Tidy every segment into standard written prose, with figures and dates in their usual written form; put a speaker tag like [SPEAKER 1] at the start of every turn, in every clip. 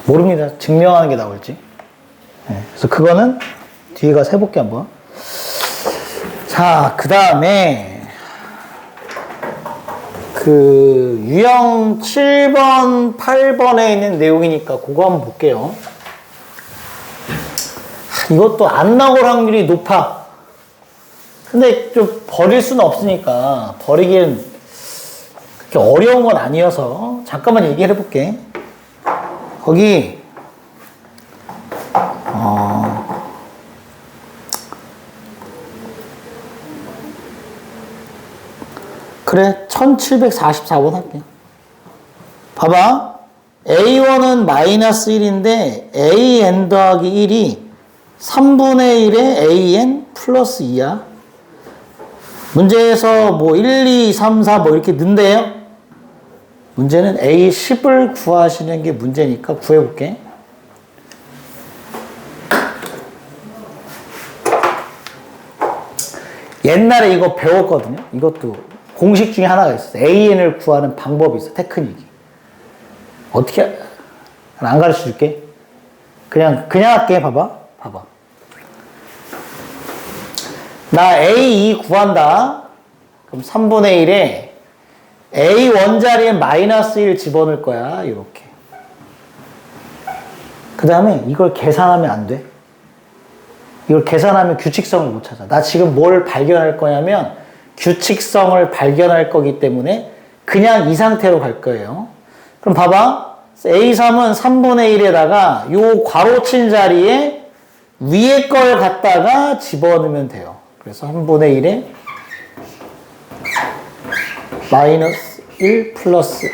[SPEAKER 1] 모릅니다. 증명하는 게 나올지. 네, 그래서 그거는 뒤에 가서 해볼게 한번. 자, 그 다음에 그 유형 7번, 8번에 있는 내용이니까 그거 한번 볼게요. 이것도 안 나올 확률이 높아. 근데 좀 버릴 수는 없으니까 버리기엔 그렇게 어려운 건 아니어서 잠깐만 얘기를 해볼게. 거기 그래 1744번 할게. 봐봐. A1은 마이너스 1인데 AN 더하기 1이 3분의 1의 AN 플러스 2야. 문제에서 뭐 1, 2, 3, 4 뭐 이렇게 넣는데요. 문제는 A10을 구하시는 게 문제니까 구해볼게. 옛날에 이거 배웠거든요. 이것도 공식 중에 하나가 있어. AN을 구하는 방법이 있어. 테크닉이. 어떻게, 안 가르쳐 줄게. 그냥 할게. 봐봐. 나 A2 구한다. 그럼 3분의 1에 A1 자리에 마이너스 1 집어넣을 거야. 이렇게. 그 다음에 이걸 계산하면 안 돼. 이걸 계산하면 규칙성을 못 찾아. 나 지금 뭘 발견할 거냐면 규칙성을 발견할 거기 때문에 그냥 이 상태로 갈 거예요. 그럼 봐봐. A3은 3분의 1에다가 요 괄호친 자리에 위에 걸 갖다가 집어넣으면 돼요. 그래서 3분의 1에 마이너스 1 플러스 2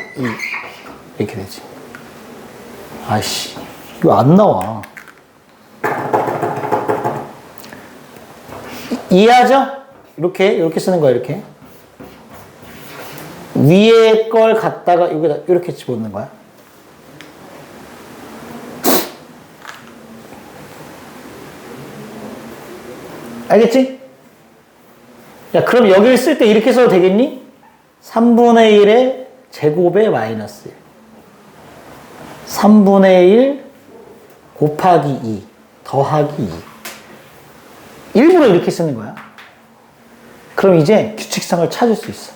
[SPEAKER 1] 이렇게 되지. 아이씨 이거 안 나와. 이해하죠? 이렇게 쓰는 거야. 이렇게 위에 걸 갖다가 여기다 이렇게 집어넣는 거야. 알겠지? 야, 그럼 여기를 쓸 때 이렇게 써도 되겠니? 3분의 1의 제곱에 마이너스 1. 3분의 1 곱하기 2 더하기 2. 일부러 이렇게 쓰는 거야. 그럼 이제 규칙성을 찾을 수 있어.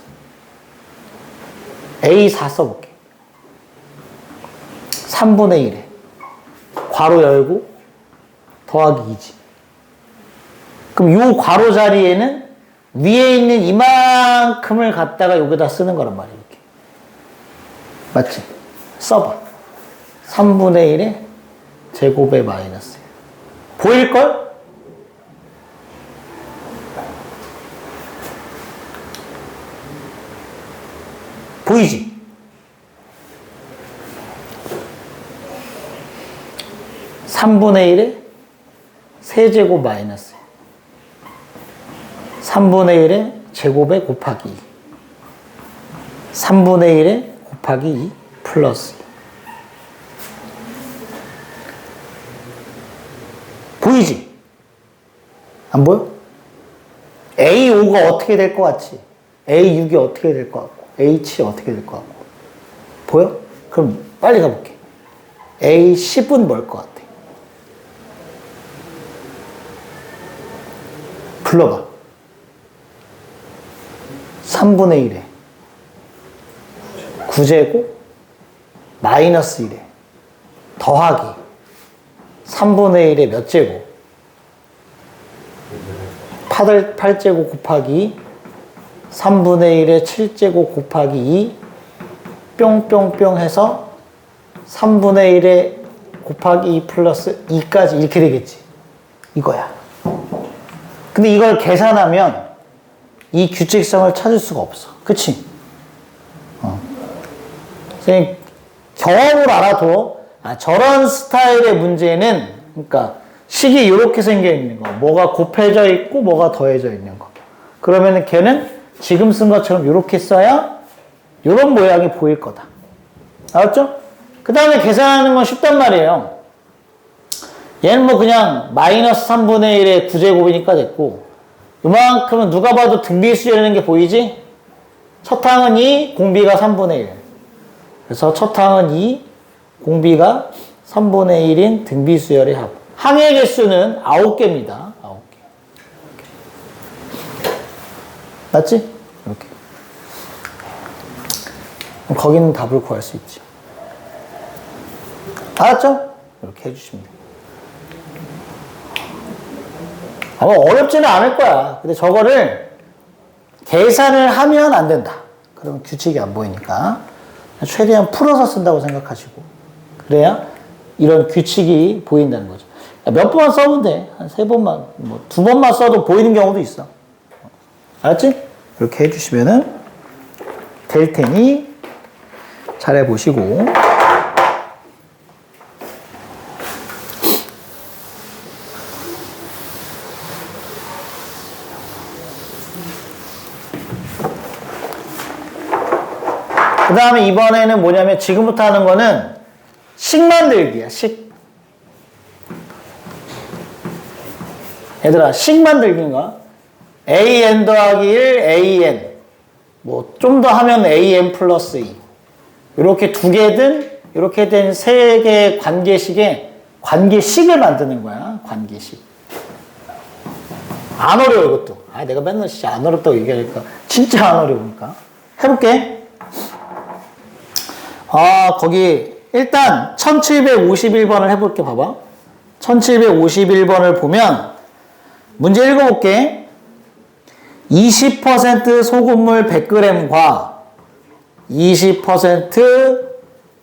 [SPEAKER 1] A4 써볼게. 3분의 1에 괄호 열고 더하기 2지. 그럼 요 괄호 자리에는 위에 있는 이만큼을 갖다가 여기다 쓰는 거란 말이야. 이렇게. 맞지? 써봐. 3분의 1에 제곱에 마이너스 1. 보일걸? 보이지? (3분의 1에) 세제곱 마이너스 3분의 1에 제곱에 곱하기 2 3분의 1에 곱하기 2 플러스 2 보이지? 안 보여? A5가 어떻게 될 것 같지? A6이 어떻게 될 것 같고 A7이 어떻게 될 것 같고 보여? 그럼 빨리 가볼게. A10은 뭘 것 같아? 불러봐. 3분의 1에 9제곱 마이너스 1에 더하기 3분의 1에 몇 제곱? 8제곱 곱하기 3분의 1에 7제곱 곱하기 2 뿅뿅뿅 해서 3분의 1에 곱하기 2 플러스 2까지 이렇게 되겠지. 이거야. 근데 이걸 계산하면 이 규칙성을 찾을 수가 없어. 그치? 선생님, 경험을 알아도, 저런 스타일의 문제는, 그러니까, 식이 이렇게 생겨 있는 거. 뭐가 곱해져 있고, 뭐가 더해져 있는 거. 그러면은 걔는 지금 쓴 것처럼 이렇게 써야 이런 모양이 보일 거다. 알았죠? 그 다음에 계산하는 건 쉽단 말이에요. 얘는 뭐 그냥 마이너스 3분의 1의 9제곱이니까 됐고, 이만큼은 누가 봐도 등비수열이라는 게 보이지? 첫 항은 2, 공비가 3분의 1. 그래서 첫 항은 2, 공비가 3분의 1인 등비수열의 합. 항의 개수는 9개입니다. 9개. 맞지? 이렇게. 거기는 답을 구할 수 있지. 알았죠? 이렇게 해주시면 돼요. 아마 어렵지는 않을 거야. 근데 저거를 계산을 하면 안 된다. 그러면 규칙이 안 보이니까. 최대한 풀어서 쓴다고 생각하시고. 그래야 이런 규칙이 보인다는 거죠. 몇 번만 써면 돼. 한 3번만, 뭐 2번만 써도 보이는 경우도 있어. 알았지? 이렇게 해주시면은 될 테니 잘 해보시고. 그 다음에 이번에는 뭐냐면 지금부터 하는 거는 식 만들기야, 식. 얘들아, 식 만들기인가? an 더하기 1, an. 뭐, 좀 더 하면 an 플러스 2. 이렇게 2개든, 이렇게 된 3개의 관계식에 관계식을 만드는 거야, 관계식. 안 어려워, 이것도. 아, 내가 맨날 진짜 안 어렵다고 얘기하니까. 진짜 안 어려우니까. 해볼게. 거기, 일단, 1751번을 해볼게, 봐봐. 1751번을 보면, 문제 읽어볼게. 20% 소금물 100g과 20%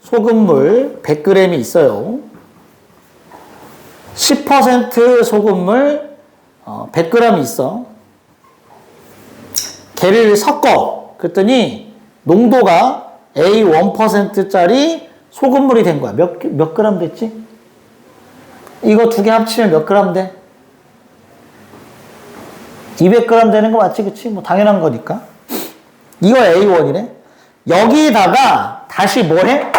[SPEAKER 1] 소금물 100g이 있어요. 10% 소금물 100g이 있어. 걔를 섞어. 그랬더니 농도가 A1%짜리 소금물이 된 거야. 몇 그램 됐지? 이거 2개 합치면 몇 그램 돼? 200g 되는 거 맞지? 그치? 뭐 당연한 거니까. 이거 A1이래. 여기다가 다시 뭐 해?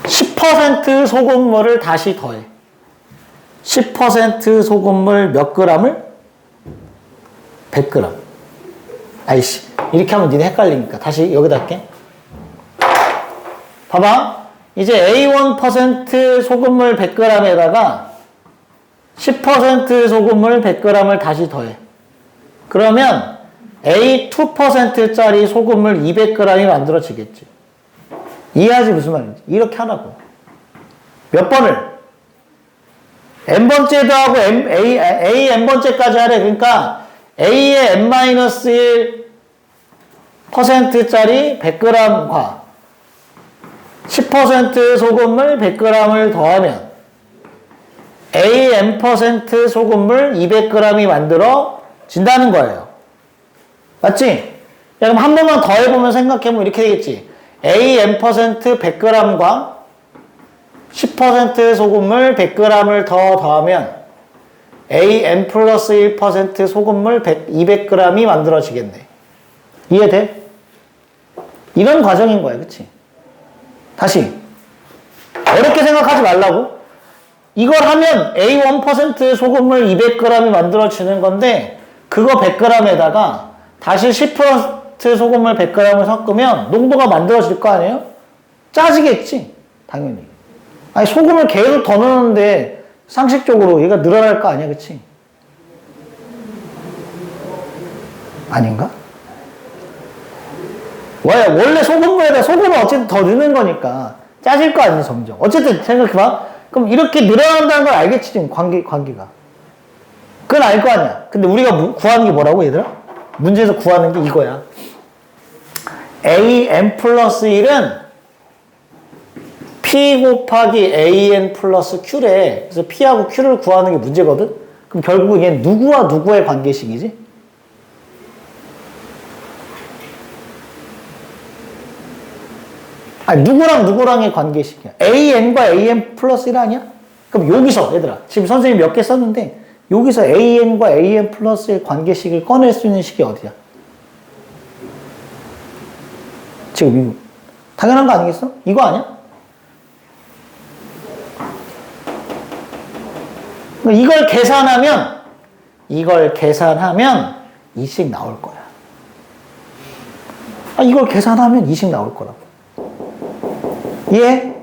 [SPEAKER 1] (10% 소금물을 다시 더해. 10% 소금물 몇 g을? 100g. 아이씨. 이렇게 하면 니네 헷갈리니까. 다시 여기다 할게. 봐봐. 이제 A1% 소금물 100g에다가 10% 소금물 100g을 다시 더해. 그러면 A2%짜리 소금물 200g이 만들어지겠지. 이해하지 무슨 말인지. 이렇게 하라고. 몇 번을? n번째도 하고 A n번째까지 하래. 그러니까 A의 n-1%짜리 100g과 10% 소금물 100g을 더하면 AN% 소금물 200g이 만들어진다는 거예요. 맞지? 야, 그럼 한 번만 더 해보면 생각해보면 이렇게 되겠지. AN% 100g과 10% 소금물 100g을 더 더하면 AN 플러스 1% 소금물 200g이 만들어지겠네. 이해돼? 이런 과정인 거야. 그치? 다시. 어렵게 생각하지 말라고. 이걸 하면 A1% 소금물 200g이 만들어지는 건데 그거 100g에다가 다시 10% 소금물 100g을 섞으면 농도가 만들어질 거 아니에요? 짜지겠지. 당연히. 아니 소금을 계속 더 넣는데 상식적으로 얘가 늘어날 거 아니야. 그치? 아닌가? 왜? 원래 소금물에다 소금을 어쨌든 더 넣는 거니까 짜질 거 아니야 점점. 어쨌든 생각해봐. 그럼 이렇게 늘어난다는 걸 알겠지 지금 관계가. 그건 알 거 아니야. 근데 우리가 구하는 게 뭐라고 얘들아? 문제에서 구하는 게 이거야. AN 플러스 1은 P 곱하기 AN 플러스 Q래. 그래서 P하고 Q를 구하는 게 문제거든? 그럼 결국 얘는 누구와 누구의 관계식이지? 아니, 누구랑 누구랑의 관계식이야. AN과 AN 플러스 1 아니야? 그럼 여기서, 얘들아. 지금 선생님이 몇 개 썼는데, 여기서 AN과 AN 플러스 1 관계식을 꺼낼 수 있는 식이 어디야? 지금 이거. 당연한 거 아니겠어? 이거 아니야? 이걸 계산하면 이 식 나올 거야. 이걸 계산하면 2식 나올 거라고. 이해?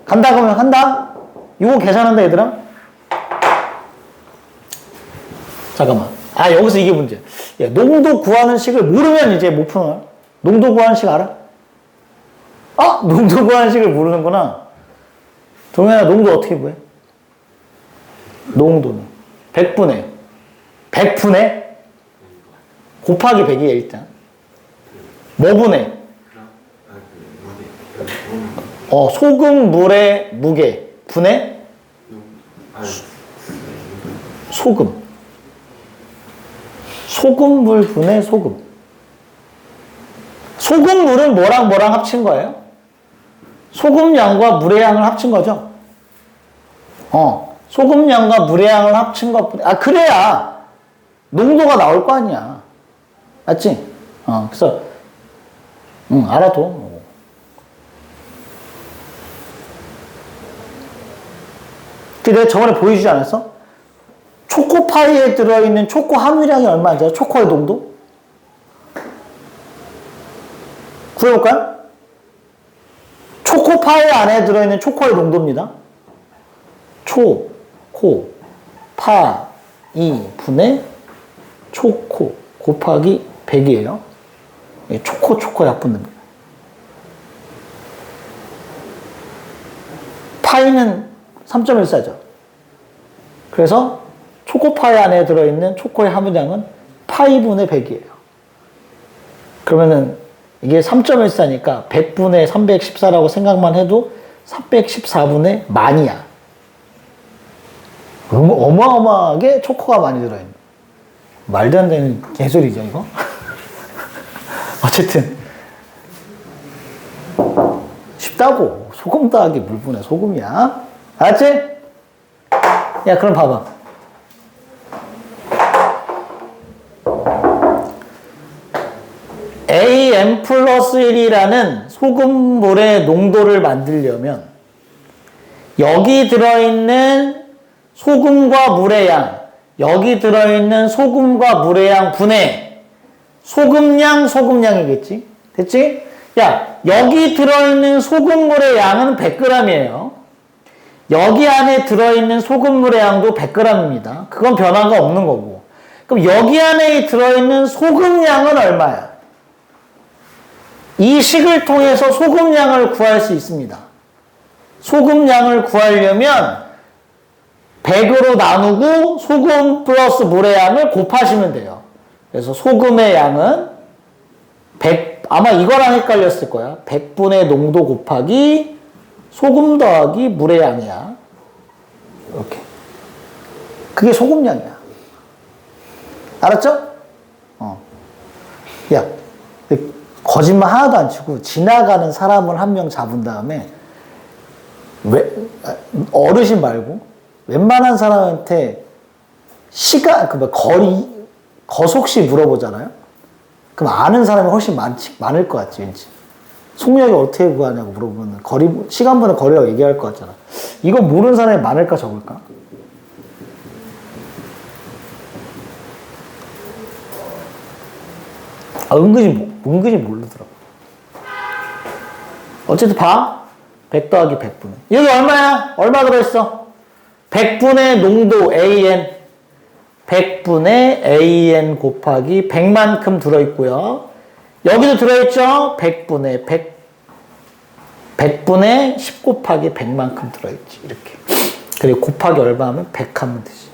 [SPEAKER 1] 간다 그러면 간다? 이거 계산한다 얘들아? 잠깐만. 여기서 이게 문제야. 야, 농도 구하는 식을 모르면 이제 못 푸는. 농도 구하는 식 알아? 농도 구하는 식을 모르는구나. 동현아, 농도 어떻게 구해? 농도는 100분의 곱하기 100이야 일단. 뭐 분해? 소금 물의 무게 분해? 소금물 분해 소금. 소금물은 뭐랑 뭐랑 합친 거예요? 소금량과 물의 양을 합친 거죠? 소금량과 물의 양을 합친 것 그래야 농도가 나올 거 아니야. 맞지? 그래서 알아도. 내가 저번에 보여주지 않았어? 초코파이에 들어있는 초코 함유량이 얼마인지 알아? 초코의 농도? 구해볼까요? 초코파이 안에 들어있는 초코의 농도입니다. 초코파이 분의 초코 곱하기 100이에요. 초코 약분됩니다. 파이는 3.14죠. 그래서 초코파이 안에 들어있는 초코의 함유량은 파이분의 100이에요. 그러면은 이게 3.14니까 100분의 314라고 생각만 해도 314분의 만이야. 어마어마하게 초코가 많이 들어있는. 말도 안 되는 개소리죠, 이거? 어쨌든. 쉽다고. 소금 더하기 물분의 소금이야. 알았지? 야, 그럼 봐봐. AM 플러스 1이라는 소금물의 농도를 만들려면 여기 들어있는 소금과 물의 양, 여기 들어있는 소금과 물의 양 분의 소금량이겠지? 됐지? 야, 여기 들어있는 소금물의 양은 100g이에요. 여기 안에 들어있는 소금물의 양도 100g입니다. 그건 변화가 없는 거고. 그럼 여기 안에 들어있는 소금량은 얼마야? 이 식을 통해서 소금량을 구할 수 있습니다. 소금량을 구하려면 100으로 나누고 소금 플러스 물의 양을 곱하시면 돼요. 그래서 소금의 양은 100, 아마 이거랑 헷갈렸을 거야. 100분의 농도 곱하기 소금 더하기 물의 양이야. 이렇게. 그게 소금량이야. 알았죠? 야, 거짓말 하나도 안 치고 지나가는 사람을 한 명 잡은 다음에 어르신 말고 웬만한 사람한테 시간, 거속시 물어보잖아요? 그럼 아는 사람이 훨씬 많을 것 같지, 왠지. 속력이 어떻게 구하냐고 물어보면 시간보다 거리라고 얘기할 것 같잖아. 이거 모르는 사람이 많을까 적을까? 은근히 모르더라고. 어쨌든 봐. 100 더하기 100분의. 여기 얼마야? 얼마 들어있어? 100분의 농도 AN. 100분의 AN 곱하기 100만큼 들어있고요. 여기도 들어있죠? 100분의 100. 100분의 10 곱하기 100만큼 들어있지. 이렇게. 그리고 곱하기 얼마 하면 100 하면 되지.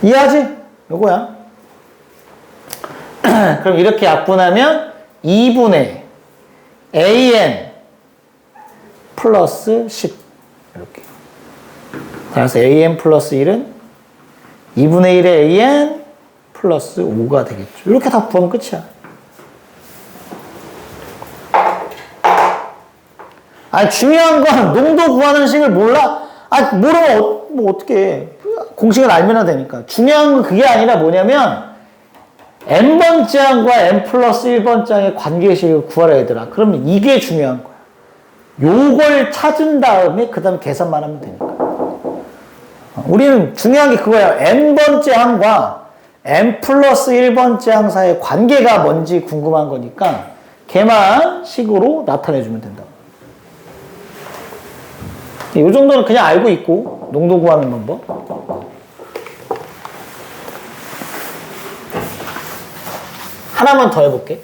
[SPEAKER 1] 이해하지? 요거야. 그럼 이렇게 약분하면 2분의 AN 플러스 10. 이렇게. 따라서 AN 플러스 1은 2분의 1의 AN 플러스 5가 되겠죠. 이렇게 다 구하면 끝이야. 중요한 건 농도 구하는 식을 몰라? 모르면 뭐 어떻게 해. 공식을 알면 되니까. 중요한 건 그게 아니라 뭐냐면 n번째 항과 n 플러스 1번째 항의 관계식을 구하라 얘들아. 그러면 이게 중요한 거야. 요걸 찾은 다음에 그 다음에 계산만 하면 되니까. 우리는 중요한 게 그거야. n번째 항과 n 플러스 1번째 항사의 관계가 뭔지 궁금한 거니까 걔만 식으로 나타내주면 된다. 이 정도는 그냥 알고 있고 농도 구하는 방법. 하나만 더 해볼게.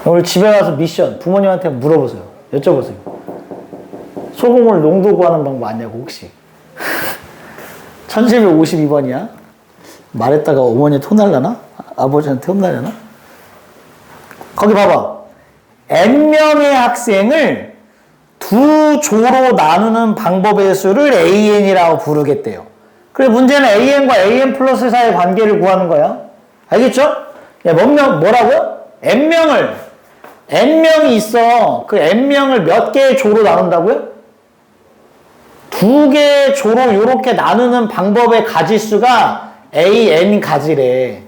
[SPEAKER 1] 오늘 집에 가서 미션 부모님한테 물어보세요. 여쭤보세요. 소금물 농도 구하는 방법 아냐고 혹시. 1752번이야. 말했다가 어머니한테 혼날라나? 아버지한테 혼날려나? 거기 봐봐. n명의 학생을 두 조로 나누는 방법의 수를 an이라고 부르겠대요. 그래서 문제는 an과 an 플러스 사이의 관계를 구하는 거야. 알겠죠? 야, 뭐라고요? n명이 있어. 그 n명을 몇 개의 조로 나눈다고요? 두 개의 조로 이렇게 나누는 방법의 가지수가 an 가지래.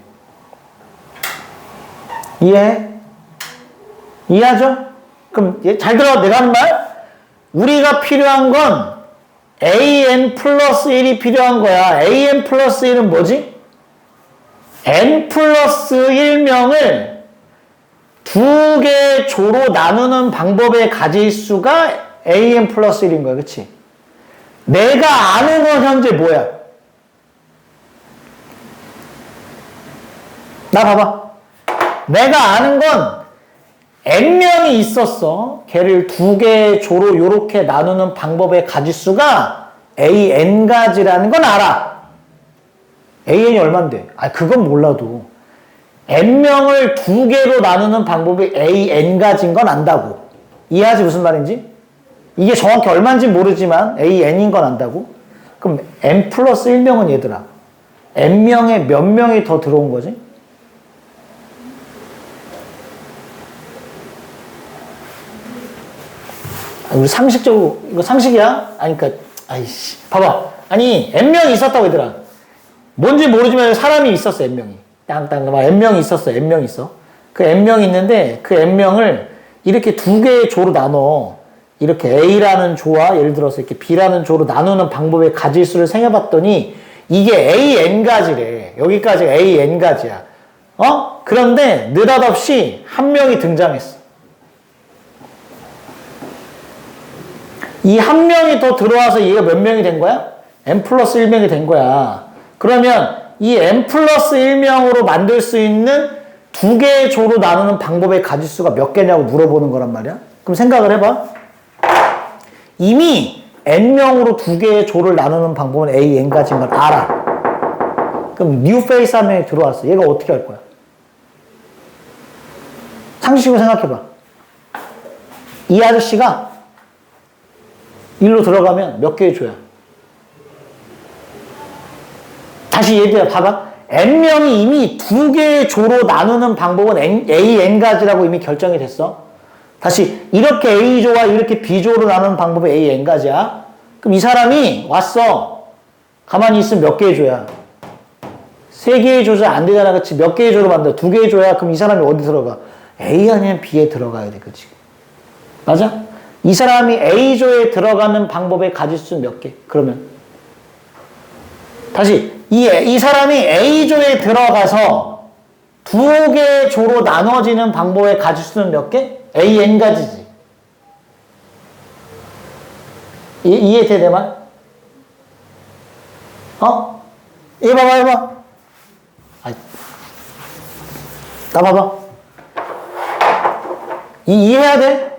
[SPEAKER 1] 이해하죠? 그럼 잘 들어. 내가 하는 말? 우리가 필요한 건 an 플러스 1이 필요한 거야. an 플러스 1은 뭐지? n 플러스 1명을 두 개의 조로 나누는 방법의 가지수가 an 플러스 1인 거야. 그치? 내가 아는 건 현재 뭐야? 나 봐봐. 내가 아는 건 n명이 있었어. 걔를 두 개의 조로 이렇게 나누는 방법의 가지수가 an가지라는 건 알아. an이 얼만데? 그건 몰라도 n명을 두 개로 나누는 방법이 an가지인 건 안다고. 이해하지 무슨 말인지? 이게 정확히 얼마인지 모르지만 an인 건 안다고? 그럼 n 플러스 1명은 얘들아. n명에 몇 명이 더 들어온 거지? 우리 상식적으로, 이거 상식이야? 그러니까, 봐봐. n명이 있었다고 얘들아. 뭔지 모르지만 사람이 있었어, n명이. n명이 있었어, n명이 있어. 그 n명이 있는데, 그 n명을 이렇게 두 개의 조로 나눠. 이렇게 A라는 조와 예를 들어서 이렇게 B라는 조로 나누는 방법의 가지수를 생각해봤더니, 이게 AN가지래. 여기까지가 AN가지야. 그런데 느닷없이 한 명이 등장했어. 이 한 명이 더 들어와서 얘가 몇 명이 된 거야? n 플러스 1명이 된 거야. 그러면 이 n 플러스 1명으로 만들 수 있는 두 개의 조로 나누는 방법의 가지수가 몇 개냐고 물어보는 거란 말이야. 그럼 생각을 해봐. 이미 n명으로 두 개의 조를 나누는 방법은 an가지인 걸 알아. 그럼 뉴 페이스 한 명이 들어왔어. 얘가 어떻게 할 거야? 상식으로 생각해봐. 이 아저씨가 일로 들어가면 몇 개의 조야? 다시 얘기해 봐봐. n명이 이미 두 개의 조로 나누는 방법은 an가지라고 이미 결정이 됐어. 다시 이렇게 a조와 이렇게 b조로 나누는 방법이 an가지야. 그럼 이 사람이 왔어. 가만히 있으면 몇 개의 조야? 세 개의 조자 안 되잖아. 그치? 몇 개의 조로 만들어? 두 개의 조야. 그럼 이 사람이 어디 들어가? A 아니면 B에 들어가야 돼. 그치? 맞아? 이 사람이 A조에 들어가는 방법의 가지수는 몇 개? 그러면 다시 이 사람이 A조에 들어가서 두 개의 조로 나눠지는 방법의 가지수는 몇 개? AN가지지. 이해돼 내 말? 이거 봐봐. 나 봐봐. 이해해야 돼?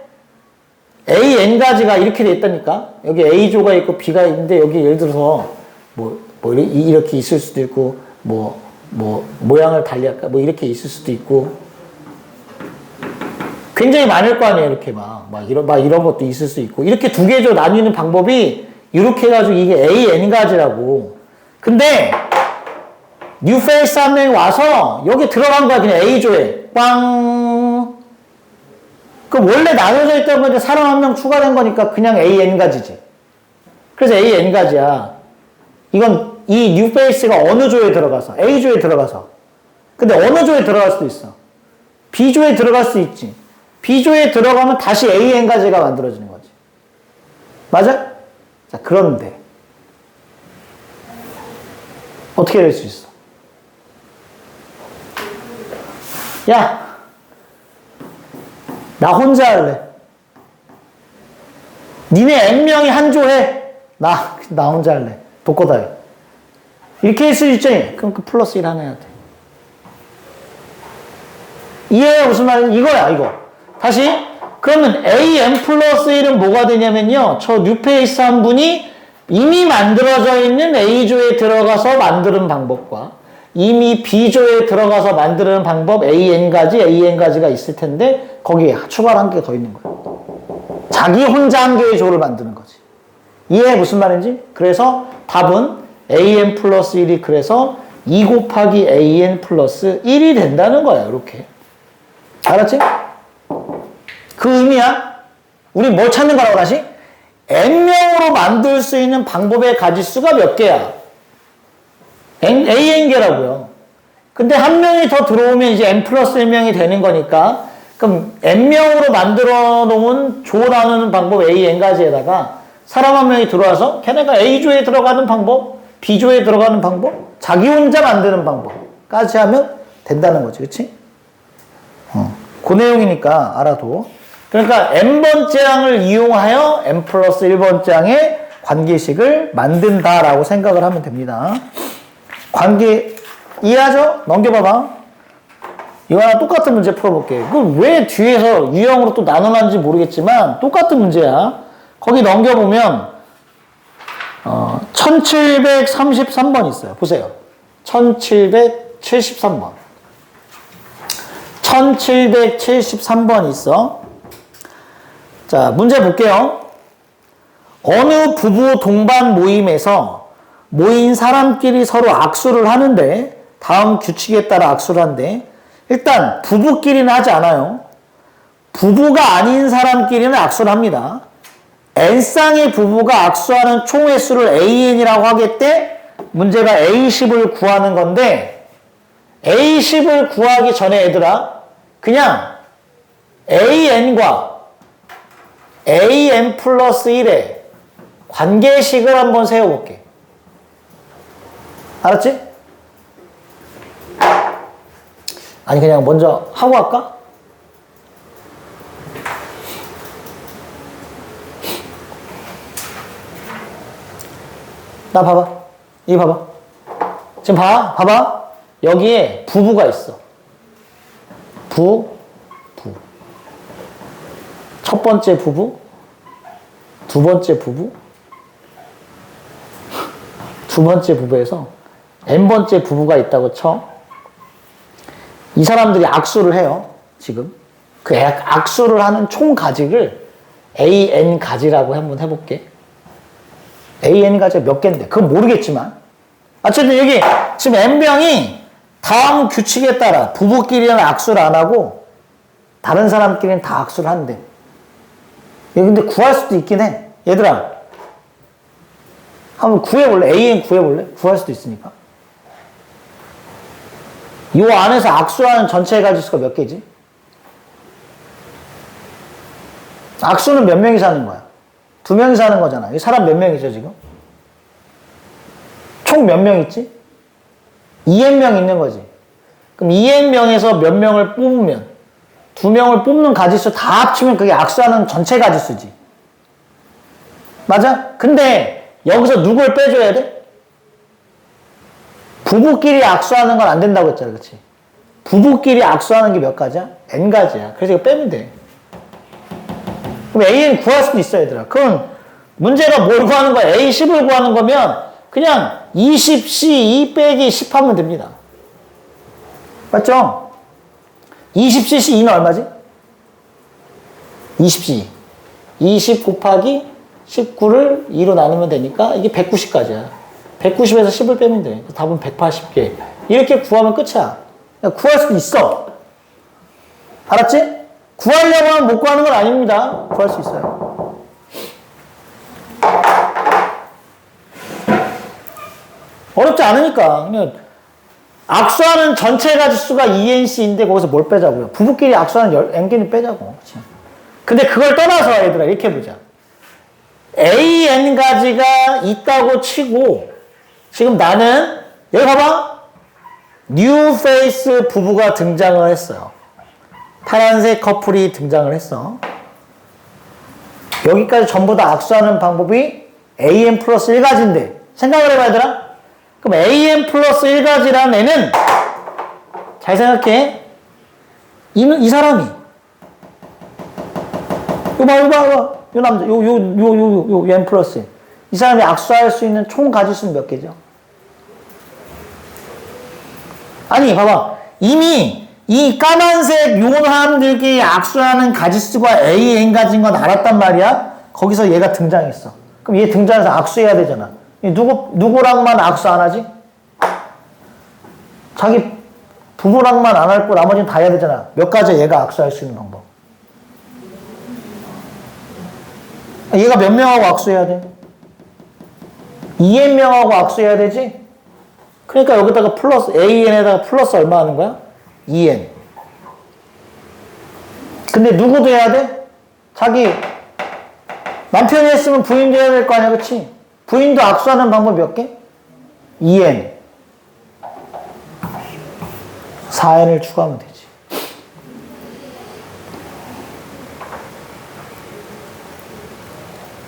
[SPEAKER 1] AN가지가 이렇게 돼 있다니까? 여기 A조가 있고 B가 있는데, 여기 예를 들어서, 이렇게 있을 수도 있고, 모양을 달리할까? 이렇게 있을 수도 있고. 굉장히 많을 거 아니에요, 이렇게 이런 것도 있을 수 있고. 이렇게 두 개조 나뉘는 방법이, 이렇게 해가지고 이게 AN가지라고. 근데, 뉴페이스 한 명이 와서, 여기 들어간 거야, 그냥 A조에. 빵! 그럼 원래 나눠져 있던 건데 사람 한 명 추가된 거니까 그냥 AN가지지. 그래서 AN가지야. 이건 이 뉴페이스가 어느 조에 들어가서, A조에 들어가서. 근데 어느 조에 들어갈 수도 있어. B조에 들어갈 수 있지. B조에 들어가면 다시 AN가지가 만들어지는 거지. 맞아? 자, 그런데 어떻게 될 수 있어? 야, 나 혼자 할래. 니네 N명이 한 조 해. 나 혼자 할래. 독거다요. 이렇게 할 수 있지? 그럼 그 플러스 1 하나 해야 돼. 이해해? 무슨 말인지? 이거야, 이거. 다시. 그러면 AN 플러스 1은 뭐가 되냐면요. 저 뉴페이스 한 분이 이미 만들어져 있는 A조에 들어가서 만드는 방법과 이미 B조에 들어가서 만드는 방법 AN가지가 있을 텐데 거기에 추가로 한 개 더 있는 거예요. 자기 혼자 한 개의 조를 만드는 거지. 이해해? 무슨 말인지? 그래서 답은 AN 플러스 1이 그래서 2 곱하기 AN 플러스 1이 된다는 거야. 이렇게. 알았지? 그 의미야. 우리 뭘 찾는 거라고 다시? N명으로 만들 수 있는 방법의 가지수가 몇 개야? AN개라고요. 근데 한 명이 더 들어오면 이제 N 플러스 1명이 되는 거니까 그럼 N명으로 만들어 놓은 조 나누는 방법 AN가지에다가 사람 한 명이 들어와서 걔네가 A조에 들어가는 방법, B조에 들어가는 방법, 자기 혼자 만드는 방법까지 하면 된다는 거지. 그치? 그 내용이니까 알아도. 그러니까 n번째 항을 이용하여 n 플러스 1번째 항의 관계식을 만든다라고 생각을 하면 됩니다. 관계 이해하죠? 넘겨봐봐. 이거랑 똑같은 문제 풀어볼게. 그 왜 뒤에서 유형으로 또 나눠놨는지 모르겠지만 똑같은 문제야. 거기 넘겨보면 1733번 있어요. 보세요. 1773번. 1773번 있어. 자, 문제 볼게요. 어느 부부 동반 모임에서 모인 사람끼리 서로 악수를 하는데 다음 규칙에 따라 악수를 하는데 일단 부부끼리는 하지 않아요. 부부가 아닌 사람끼리는 악수를 합니다. N쌍의 부부가 악수하는 총 횟수를 AN이라고 하겠대. 문제가 A10을 구하는 건데 A10을 구하기 전에 얘들아 그냥 AN과 AN 플러스 1의 관계식을 한번 세워볼게. 알았지? 아니 그냥 먼저 하고 할까? 나 봐봐. 이거 봐봐. 지금 봐봐. 여기에 부부가 있어. 부. 첫 번째 부부, 두 번째 부부, 두 번째 부부에서 n번째 부부가 있다고 쳐. 이 사람들이 악수를 해요. 지금. 그 악수를 하는 총 가직을 AN 가지라고 한번 해볼게. AN 가지가 몇 개인데 그건 모르겠지만 어쨌든 여기 지금 n명이 다음 규칙에 따라 부부끼리는 악수를 안 하고 다른 사람끼리는 다 악수를 한대. 근데 구할 수도 있긴 해. 얘들아 한번 구해볼래? AN 구해볼래? 구할 수도 있으니까. 이 안에서 악수하는 전체 가지수가 몇 개지? 악수는 몇 명이서 하는 거야? 2명이서 하는 거잖아. 이 사람 몇 명이죠 지금? 총 몇 명 있지? 2n명 있는 거지. 그럼 2n명에서 몇 명을 뽑으면 2명을 뽑는 가지수 다 합치면 그게 악수하는 전체 가지수지. 맞아? 근데 여기서 누굴 빼줘야 돼? 부부끼리 악수하는 건 안 된다고 했잖아. 그치? 부부끼리 악수하는 게 몇 가지야? n가지야. 그래서 이거 빼면 돼. 그럼 AN 구할 수도 있어, 얘들아. 그럼 문제가 뭘 구하는 거야? A10을 구하는 거면 그냥 20C2 빼기 10 하면 됩니다. 맞죠? 20cc 2는 얼마지? 20c. 20 곱하기 19를 2로 나누면 되니까 이게 190까지야. 190에서 10을 빼면 돼. 답은 180개. 이렇게 구하면 끝이야. 구할 수도 있어. 알았지? 구하려고 하면 못 구하는 건 아닙니다. 구할 수 있어요. 어렵지 않으니까. 그냥 악수하는 전체 가지수가 2NC인데 거기서 뭘 빼자고요? 부부끼리 악수하는 N개는 빼자고. 그치? 근데 그걸 떠나서 얘들아 이렇게 해보자. AN 가지가 있다고 치고 지금 나는 여기 봐봐. 뉴 페이스 부부가 등장을 했어요. 파란색 커플이 등장을 했어. 여기까지 전부 다 악수하는 방법이 AN 플러스 1가지인데 생각을 해봐 얘들아. 그럼 AN 플러스 1가지라는 애는 잘 생각해. 이 사람이 요 남자 요 N 플러스 이 사람이 악수할 수 있는 총 가지수는 몇 개죠? 아니 봐봐. 이미 이 까만색 요 사람들끼리 악수하는 가지수가 AN 가지인 건 알았단 말이야. 거기서 얘가 등장했어. 그럼 얘 등장해서 악수해야 되잖아. 누구랑만 악수 안 하지? 자기 부부랑만 안 할 거 나머지는 다 해야 되잖아. 몇 가지 얘가 악수할 수 있는 방법. 얘가 몇 명하고 악수해야 돼? 2N명하고 악수해야 되지? 그러니까 여기다가 플러스, AN에다가 플러스 얼마 하는 거야? 2N. 근데 누구도 해야 돼? 자기 남편이 했으면 부인도 해야 될 거 아니야, 그치? 부인도 악수하는 방법 몇 개? 2N. 4N을 추가하면 되지.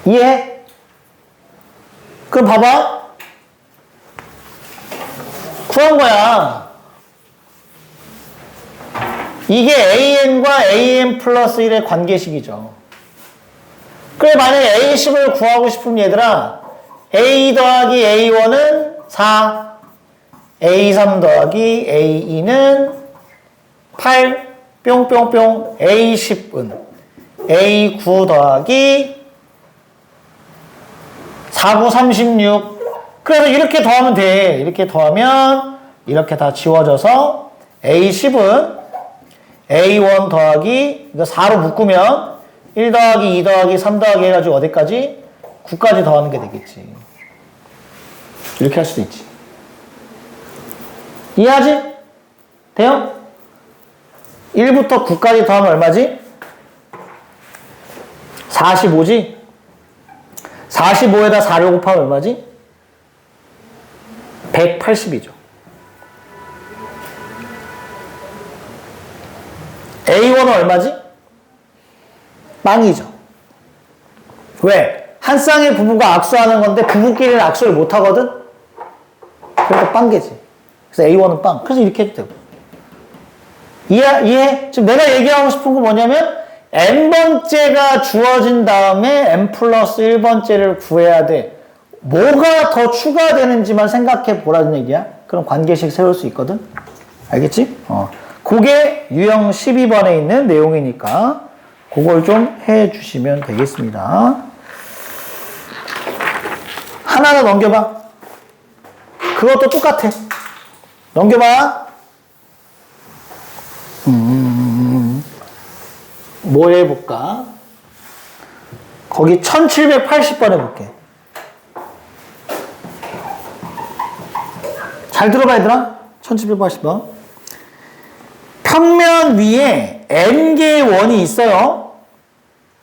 [SPEAKER 1] 이해해? 그럼 봐봐. 구한 거야. 이게 AN과 AN 플러스 1의 관계식이죠. 그래, 만약에 A식을 구하고 싶으면 얘들아, A 더하기 A1은 4, A3 더하기 A2는 8, 뿅뿅뿅, A10은 A9 더하기 4, 9, 36. 그래서 이렇게 더하면 돼. 이렇게 더하면 이렇게 다 지워져서 A10은 A1 더하기 이거 4로 묶으면 1 더하기 2 더하기 3 더하기 해가지고 어디까지? 9까지 더하는 게 되겠지. 이렇게 할 수도 있지. 이해하지? 돼요? 1부터 9까지 더하면 얼마지? 45지? 45에다 4를 곱하면 얼마지? 180이죠. A1은 얼마지? 빵이죠. 왜? 한 쌍의 부부가 악수하는 건데 부부끼리는 악수를 못 하거든? 그러니까 빵개지. 그래서 A1은 빵. 그래서 이렇게 해도 되고. 이해? 지금 내가 얘기하고 싶은 건 뭐냐면 n번째가 주어진 다음에 n 플러스 1번째를 구해야 돼. 뭐가 더 추가되는지만 생각해 보라는 얘기야. 그럼 관계식 세울 수 있거든. 알겠지? 그게 유형 12번에 있는 내용이니까 그걸 좀 해주시면 되겠습니다. 하나 더 넘겨봐. 그것도 똑같아. 넘겨봐. 뭐 해볼까? 거기 1780번 해볼게. 잘 들어봐 얘들아. 1780번. 평면 위에 n개의 원이 있어요.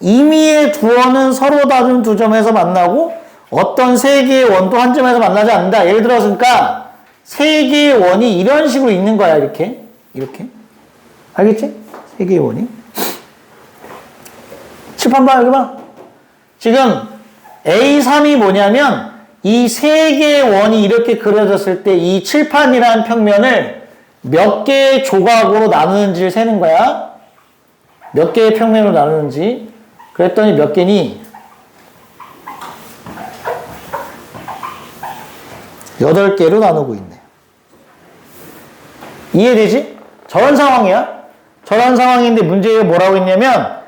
[SPEAKER 1] 임의의 두 원은 서로 다른 두 점에서 만나고 어떤 세 개의 원도 한 점에서 만나지 않는다. 예를 들어서 그러니까 세 개의 원이 이런 식으로 있는 거야. 이렇게. 알겠지? 세 개의 원이. 칠판 봐, 여기 봐. 지금 A3이 뭐냐면 이 세 개의 원이 이렇게 그려졌을 때 이 칠판이라는 평면을 몇 개의 조각으로 나누는지를 세는 거야. 몇 개의 평면으로 나누는지. 그랬더니 몇 개니? 8개로 나누고 있네. 이해되지? 저런 상황이야. 저런 상황인데 문제가 뭐라고 했냐면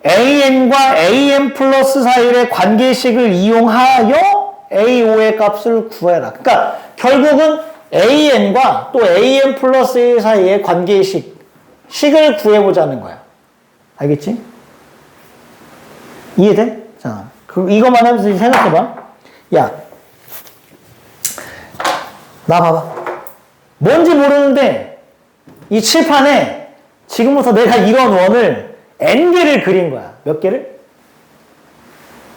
[SPEAKER 1] AN과 AN 플러스 사이의 관계식을 이용하여 A5의 값을 구해라. 그러니까 결국은 AN과 또 AN 플러스 1 사이의 관계식을 구해보자는 거야. 알겠지? 이해돼? 자, 이것만 하면서 생각해봐. 야, 나 봐봐. 뭔지 모르는데 이 칠판에 지금부터 내가 이런 원을 N개를 그린 거야. 몇 개를?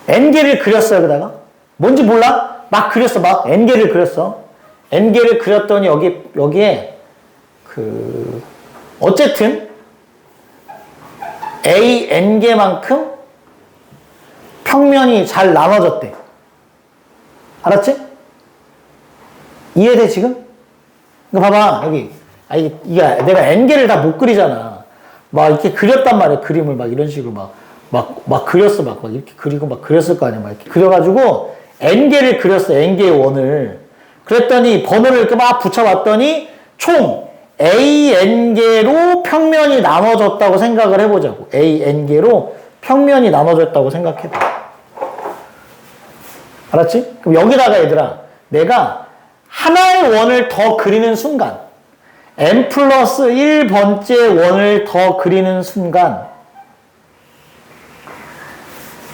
[SPEAKER 1] n개를 그렸어요, 그다가. 뭔지 몰라? 막 그렸어, 막. n개를 그렸어. n개를 그렸더니 여기에, 어쨌든, a n개만큼 평면이 잘 나눠졌대. 알았지? 이해돼, 지금? 이거 봐봐, 여기. 이게 내가 n개를 다 못 그리잖아. 막 이렇게 그렸단 말이야, 그림을 막 이런 식으로 막 그렸어, 막 이렇게 그리고 막 그렸을 거 아니야, 막 이렇게 그려가지고 n개를 그렸어, n개의 원을. 그랬더니 번호를 이렇게 막 붙여봤더니 총 AN개로 평면이 나눠졌다고 생각을 해보자고. AN개로 평면이 나눠졌다고 생각해봐. 알았지? 그럼 여기다가 얘들아, 내가 하나의 원을 더 그리는 순간, n 플러스 1번째 원을 더 그리는 순간,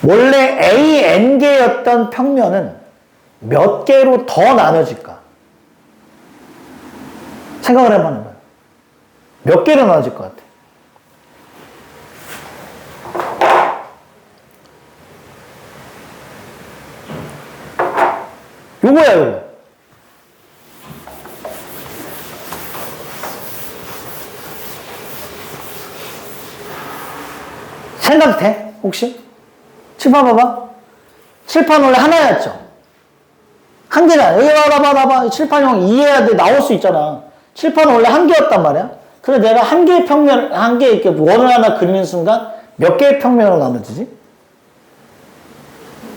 [SPEAKER 1] 원래 AN개였던 평면은 몇 개로 더 나눠질까? 생각을 해보는 거야. 몇 개로 나눠질 것 같아? 요거야, 요거. 생각돼? 혹시? 칠판 봐봐. 칠판 원래 하나였죠? 한 개잖아. 여기 봐봐. 칠판형 이해해야 돼. 나올 수 있잖아. 칠판은 원래 한 개였단 말이야. 그래서 내가 한 개의 평면, 한 개의 이렇게 원을 하나 그리는 순간 몇 개의 평면으로 나눠지지?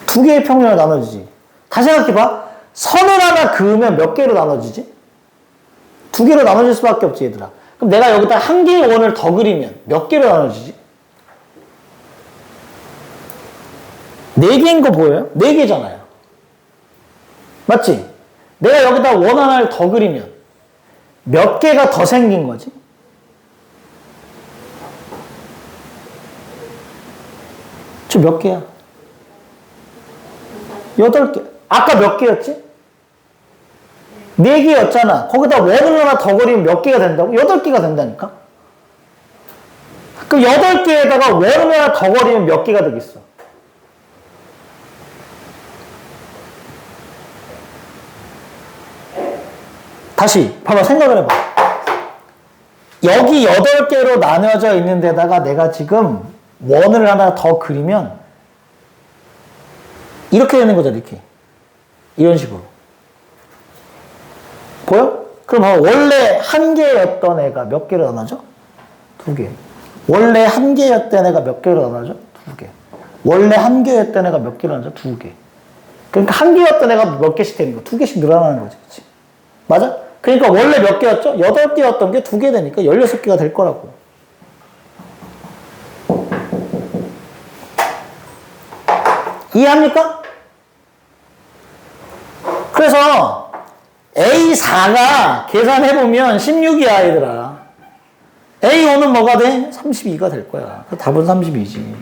[SPEAKER 1] 두 개의 평면으로 나눠지지. 다시 생각해봐. 선을 하나 그으면 몇 개로 나눠지지? 두 개로 나눠질 수밖에 없지, 얘들아. 그럼 내가 여기다 한 개의 원을 더 그리면 몇 개로 나눠지지? 네 개인 거 보여요? 네 개잖아요. 맞지? 내가 여기다 원 하나를 더 그리면 몇 개가 더 생긴 거지? 저 몇 개야? 8개. 아까 몇 개였지? 4개였잖아. 거기다 원을 하나 더 그리면 몇 개가 된다고? 8개가 된다니까? 그럼 8개에다가 원을 하나 더 그리면 몇 개가 되겠어? 다시 봐봐, 생각을 해봐. 여기 8개로 나눠져 있는 데다가 내가 지금 원을 하나 더 그리면 이렇게 되는 거잖아, 이렇게. 이런 식으로. 보여? 그럼 봐봐. 원래 한 개였던 애가 몇 개로 나눠져? 2개. 원래 한 개였던 애가 몇 개로 나눠져? 2개. 원래 한 개였던 애가 몇 개로 나눠져? 2개. 그러니까 한 개였던 애가 몇 개씩 되는 거. 2개씩 늘어나는 거지. 그치? 맞아? 그러니까 원래 몇 개였죠? 8개였던 게 2개 되니까 16개가 될 거라고. 이해합니까? 그래서 A4가 계산해보면 16이야, 얘들아. A5는 뭐가 돼? 32가 될 거야. 답은 32지.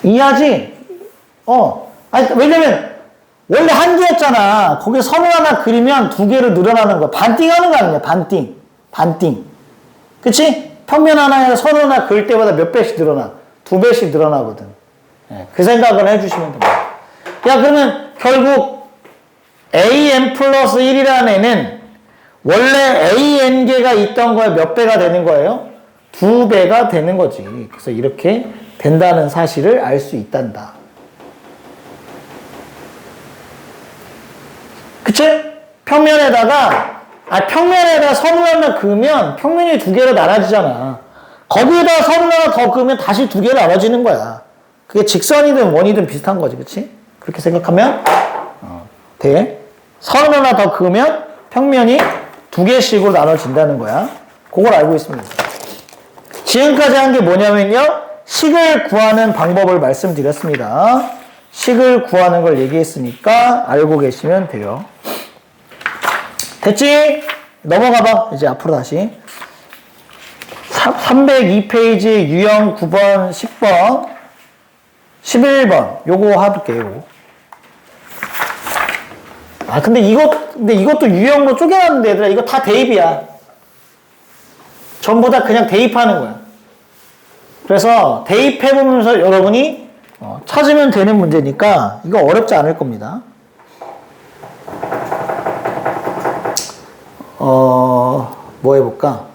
[SPEAKER 1] 이해하지? 아니, 왜냐면 원래 한 개였잖아. 거기에 선을 하나 그리면 2개로 늘어나는 거야. 반띵하는 거 아니냐, 반띵. 그치? 평면 하나에 선 하나 그릴 때마다 몇 배씩 늘어나? 2배씩 늘어나거든. 네, 그 생각을 해주시면 됩니다. 야, 그러면 결국 AN 플러스 1이라는 애는 원래 AN개가 있던 거에 몇 배가 되는 거예요? 2배가 되는 거지. 그래서 이렇게 된다는 사실을 알 수 있단다. 그치? 평면에다가 선을 하나 그으면 평면이 2개로 나눠지잖아. 거기에다 선을 하나 더 그으면 다시 2개로 나눠지는 거야. 그게 직선이든 원이든 비슷한 거지, 그치? 그렇게 생각하면 돼. 선을 하나 더 그으면 평면이 2개씩으로 나눠진다는 거야. 그걸 알고 있으면 됩니다. 지금까지 한 게 뭐냐면요, 식을 구하는 방법을 말씀드렸습니다. 식을 구하는 걸 얘기했으니까 알고 계시면 돼요. 됐지? 넘어가봐. 이제 앞으로 다시. 302페이지 유형 9번, 10번, 11번. 요거 해볼게요. 근데 이것도 유형으로 쪼개놨는데, 얘들아, 이거 다 대입이야. 전부 다 그냥 대입하는 거야. 그래서 대입해보면서 여러분이 찾으면 되는 문제니까 이거 어렵지 않을 겁니다. 뭐 해볼까?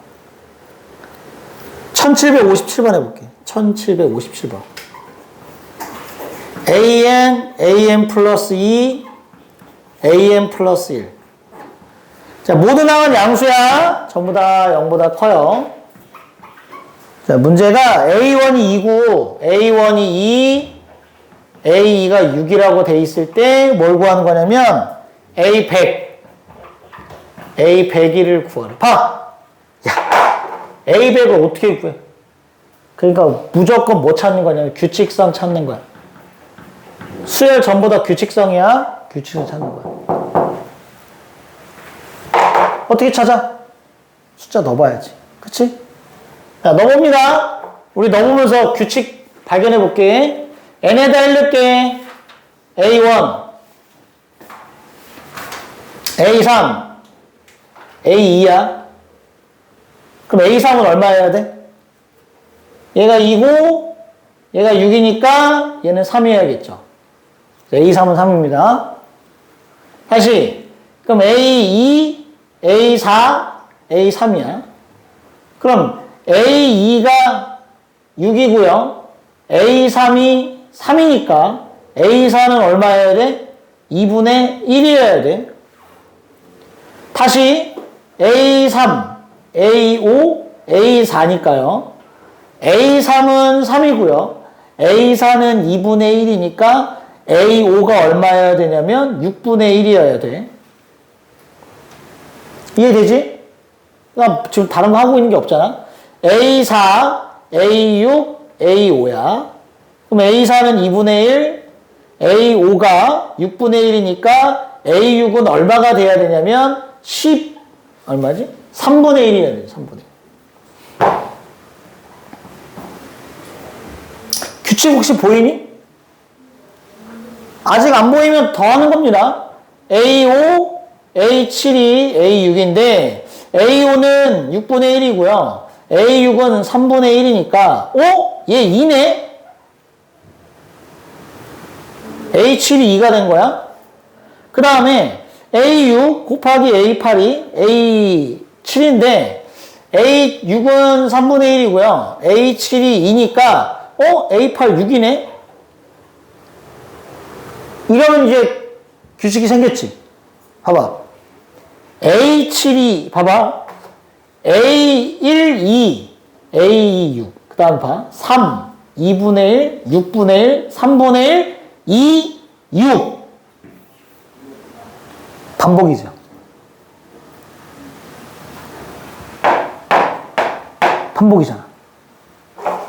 [SPEAKER 1] 1757번 해볼게. 1757번. an 플러스 2, an 플러스 1. 자, 모두 나온 양수야. 전부 다 0보다 커요. 자, 문제가 A1이 2고, A1이 2, A2가 6이라고 돼 있을 때 뭘 구하는 거냐면, A100, A101을 구하래. 봐! 야, A100을 어떻게 구해? 그러니까 무조건 뭐 찾는 거냐면, 규칙성 찾는 거야. 수열 전부 다 규칙성이야. 규칙성 찾는 거야. 어떻게 찾아? 숫자 넣어봐야지. 그치? 자, 넣어봅니다. 우리 넣으면서 규칙 발견해 볼게. n에다 1 넣을게. A1, A3, A2야. 그럼 A3은 얼마 해야 돼? 얘가 2고, 얘가 6이니까 얘는 3 해야겠죠. A3은 3입니다. 다시. 그럼 A2, A4, A3이야. 그럼 A2가 6이고요. A3이 3이니까 A4는 얼마 해야 돼? 2분의 1이어야 돼. 다시 A3, A5, A4니까요. A3은 3이고요. A4는 2분의 1이니까 A5가 얼마여야 되냐면 6분의 1이어야 돼. 이해되지? 그러니까 지금 다른 거 하고 있는 게 없잖아. A4, A6, A5야. 그럼 A4는 2분의 1, A5가 6분의 1이니까 A6은 얼마가 돼야 되냐면 10, 얼마지? 3분의 1이어야 돼, 3분의 1. 규칙 혹시 보이니? 아직 안 보이면 더 하는 겁니다. A5, A7이 A6인데 A5는 6분의 1이고요. A6은 3분의 1이니까 얘 2네? A7이 2가 된 거야. 그 다음에 A6 곱하기 A8이 A7인데 A6은 3분의 1이고요. A7이 2니까 A8 6이네? 이러면 이제 규칙이 생겼지. 봐봐. A7이, 봐봐. A1, 2, A2, 6. 그 다음 봐. 3, 2분의 1, 6분의 1, 3분의 1, 2, 6. 반복이죠. 반복이잖아.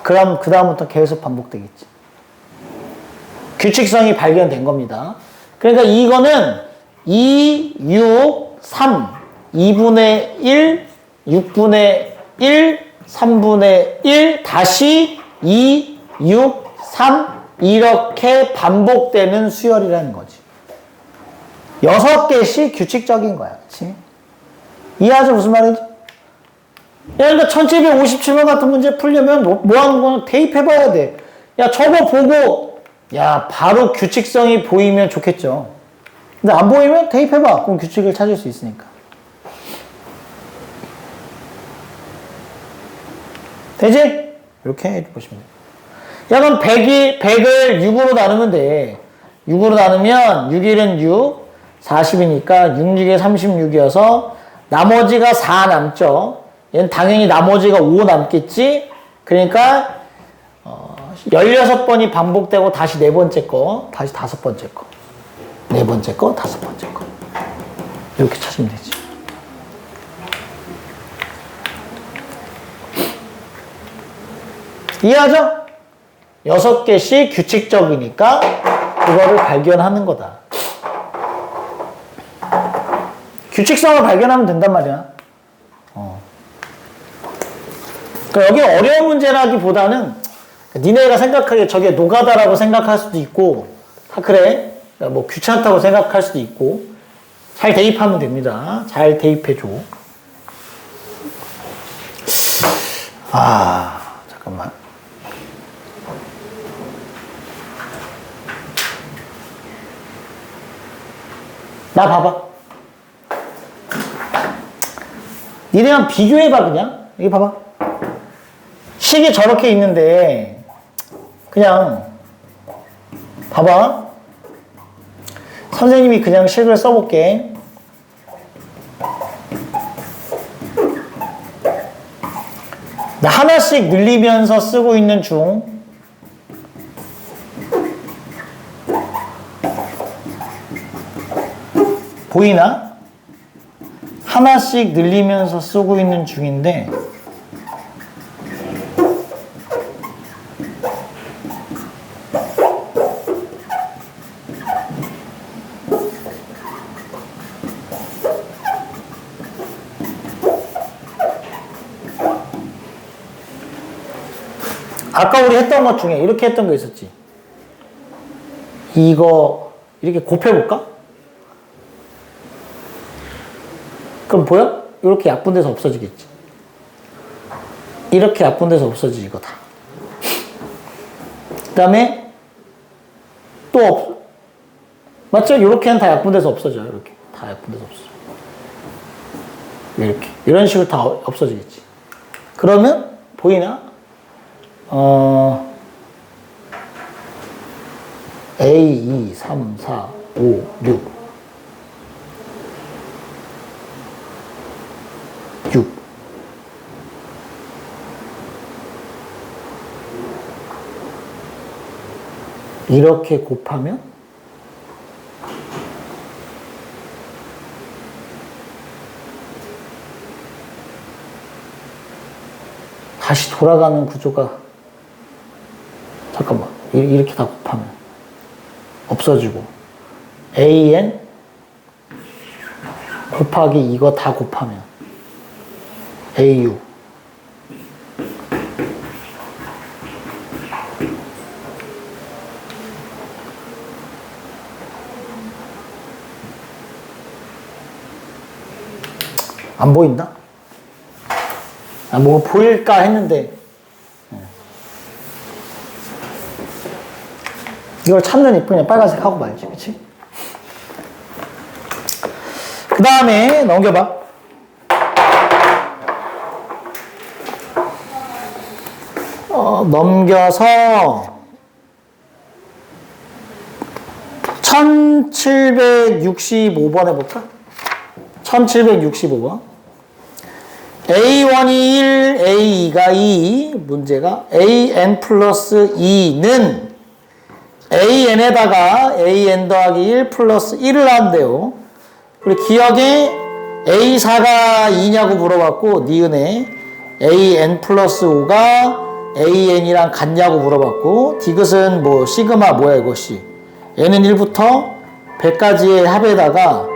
[SPEAKER 1] 그럼 그 다음부터 계속 반복되겠지. 규칙성이 발견된 겁니다. 그러니까 이거는 2, 6, 3, 2분의 1, 6분의 1, 3분의 1, 다시 2, 6, 3 이렇게 반복되는 수열이라는 거지. 6개씩 규칙적인 거야. 그치? 이해하죠? 무슨 말인지? 그러니까 1757번 같은 문제 풀려면 뭐 하는 거는 대입해봐야 돼. 야, 저거 보고 야, 바로 규칙성이 보이면 좋겠죠. 근데 안 보이면 대입해봐. 그럼 규칙을 찾을 수 있으니까. 되지? 이렇게 해보시면 돼요. 야, 그럼 100을 6으로 나누면 돼. 6으로 나누면 6일은 6, 40이니까 6, 6에 36이어서 나머지가 4 남죠. 얘는 당연히 나머지가 5 남겠지? 그러니까 16번이 반복되고 다시 네 번째 거, 다시 다섯 번째 거. 네 번째 거, 다섯 번째 거. 이렇게 찾으면 되지. 이해하죠? 6개씩 규칙적이니까 그거를 발견하는 거다. 규칙성을 발견하면 된단 말이야. 그러니까 여기 어려운 문제라기보다는 니네가 생각하기에 저게 노가다라고 생각할 수도 있고, 그래, 뭐 귀찮다고 생각할 수도 있고, 잘 대입하면 됩니다. 잘 대입해줘. 잠깐만. 나 봐봐. 니네랑 비교해봐, 그냥. 여기 봐봐. 식이 저렇게 있는데, 그냥, 봐봐. 선생님이 그냥 식을 써볼게. 나 하나씩 늘리면서 쓰고 있는 중. 보이나? 하나씩 늘리면서 쓰고 있는 중인데 아까 우리 했던 것 중에 이렇게 했던 거 있었지. 이거 이렇게 곱해볼까? 그럼 보여? 이렇게 약분돼서 없어지겠지. 이렇게 약분돼서 없어지지, 이거 다. 그 다음에 또 맞죠? 이렇게는 다 약분돼서 없어져요. 이렇게 다 약분돼서 없어져. 이렇게 이런 식으로 다 없어지겠지. 그러면 보이나? A, 2, 3, 4, 5, 6 이렇게 곱하면 다시 돌아가는 구조가 잠깐만 이렇게 다 곱하면 없어지고 AN 곱하기 이거 다 곱하면 AU 안 보인다? 아, 뭐 보일까 했는데 이걸 찾는 이 그냥 빨간색 하고 말지, 그치? 그 다음에 넘겨봐. 넘겨서 1765번 해볼까? 1765번. A1이 1, A2가 2, 문제가 AN 플러스 2는 AN에다가 AN 더하기 1 플러스 1을 한대요. 우리 기억에 A4가 2냐고 물어봤고, 니은에 AN 플러스 5가 AN이랑 같냐고 물어봤고, 디귿은 뭐, 시그마 뭐야 이것이. N은 1부터 100까지의 합에다가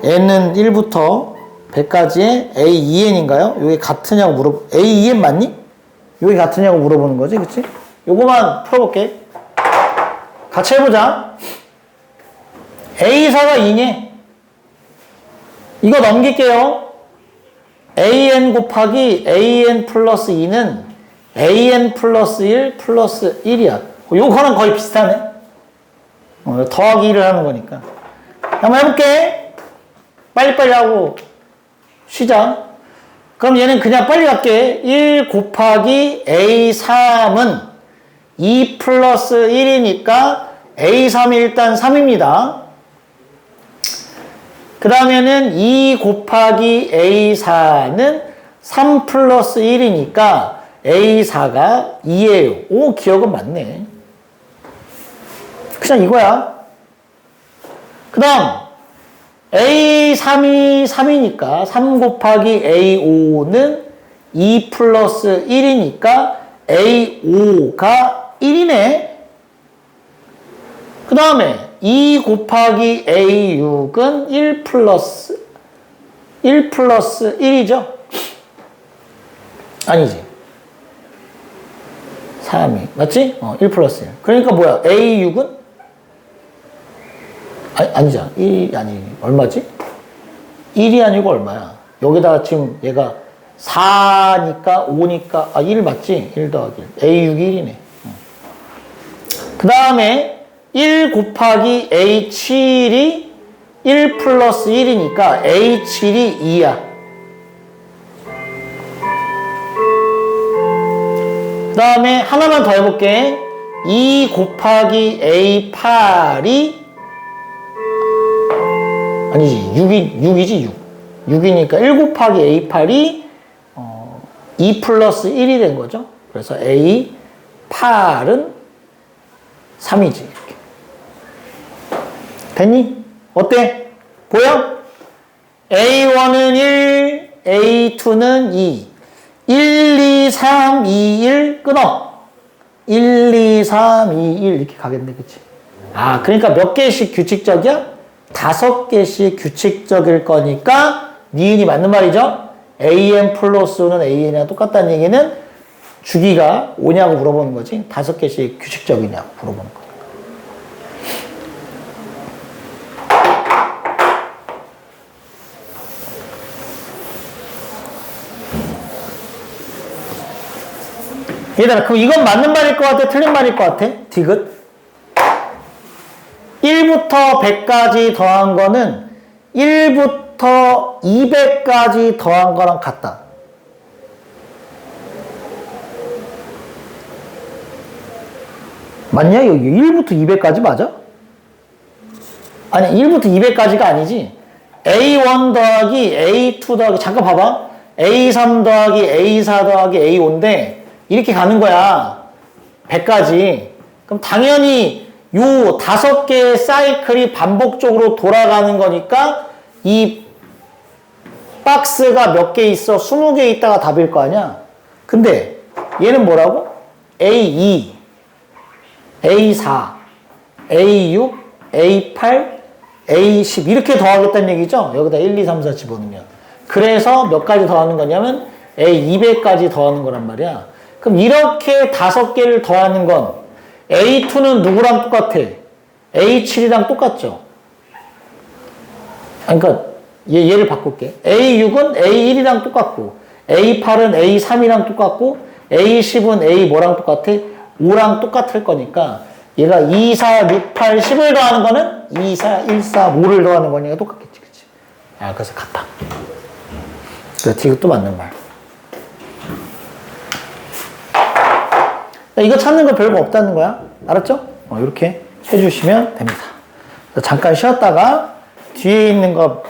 [SPEAKER 1] N은 1부터 100까지의 A2N인가요? 이게 같으냐고 A2N 맞니? 이게 같으냐고 물어보는 거지, 그치? 요거만 풀어볼게. 같이 해보자. A4가 2니? 이거 넘길게요. AN 곱하기 AN 플러스 2는 AN 플러스 1 플러스 1이야. 요거랑 거의 비슷하네. 더하기 1을 하는 거니까. 한번 해볼게. 빨리빨리 하고 쉬자. 그럼 얘는 그냥 빨리 갈게. 1 곱하기 A3은 2 플러스 1이니까 A3이 일단 3입니다. 그 다음에는 2 곱하기 A4는 3 플러스 1이니까 A4가 2예요. 오, 기억은 맞네. 그냥 이거야. 그 다음 A3이 3이니까 3 곱하기 A5는 2 플러스 1이니까 A5가 1이네. 그 다음에 2 곱하기 A6은 1 플러스 1이죠? 아니지. 3이. 맞지? 1 플러스 1. 그러니까 뭐야? A6은? 아니잖아. 1이 아니, 얼마지? 1이 아니고 얼마야? 여기다가 지금 얘가 4니까 5니까 1 맞지? 1 더하기 1. A6이 1이네. 그 다음에 1 곱하기 A7이 1 플러스 1이니까 A7이 2야. 그 다음에 하나만 더 해볼게. 2 곱하기 A8이 아니지 6이지 6. 6이니까 1 곱하기 A8이 2 플러스 1이 된 거죠. 그래서 A8은 3이지. 이렇게. 됐니? 어때? 보여? A1은 1, A2는 2. 1, 2, 3, 2, 1 끊어. 1, 2, 3, 2, 1 이렇게 가겠네, 그치? 아, 그러니까 몇 개씩 규칙적이야? 5개씩 규칙적일 거니까 니은이 맞는 말이죠? AN 플러스 5는 AN이랑 똑같다는 얘기는 주기가 5냐고 물어보는 거지. 5개씩 규칙적이냐고 물어보는 거야. 얘들아, 그럼 이건 맞는 말일 것 같아? 틀린 말일 것 같아? 디귿? 1부터 100까지 더한 거는 1부터 200까지 더한 거랑 같다. 맞냐? 여기 1부터 200까지 맞아? 아니, 1부터 200까지가 아니지. A1 더하기 A2 더하기, 잠깐 봐봐. A3 더하기 A4 더하기 A5인데, 이렇게 가는 거야. 100까지. 그럼 당연히 요 5개의 사이클이 반복적으로 돌아가는 거니까 이 박스가 몇 개 있어? 20개 있다가 답일 거 아니야? 근데 얘는 뭐라고? A2, A4, A6, A8, A10 이렇게 더하겠다는 얘기죠? 여기다 1, 2, 3, 4 집어넣으면. 그래서 몇 가지 더하는 거냐면 A200까지 더하는 거란 말이야. 그럼 이렇게 5개를 더하는 건 A2는 누구랑 똑같아? A7이랑 똑같죠? 그러니까 얘를 바꿀게. A6은 A1이랑 똑같고 A8은 A3이랑 똑같고 A10은 A 뭐랑 똑같아? 5랑 똑같을 거니까 얘가 2, 4, 6, 8, 10을 더하는 거는 2, 4, 1, 4, 5를 더하는 거니까 똑같겠지. 그치? 아, 그래서 같다. 그래서 이것도 맞는 말. 이거 찾는 거 별거 없다는 거야. 알았죠? 이렇게 해주시면 됩니다. 잠깐 쉬었다가 뒤에 있는 거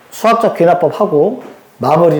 [SPEAKER 1] 수학적 귀납법 하고 마무리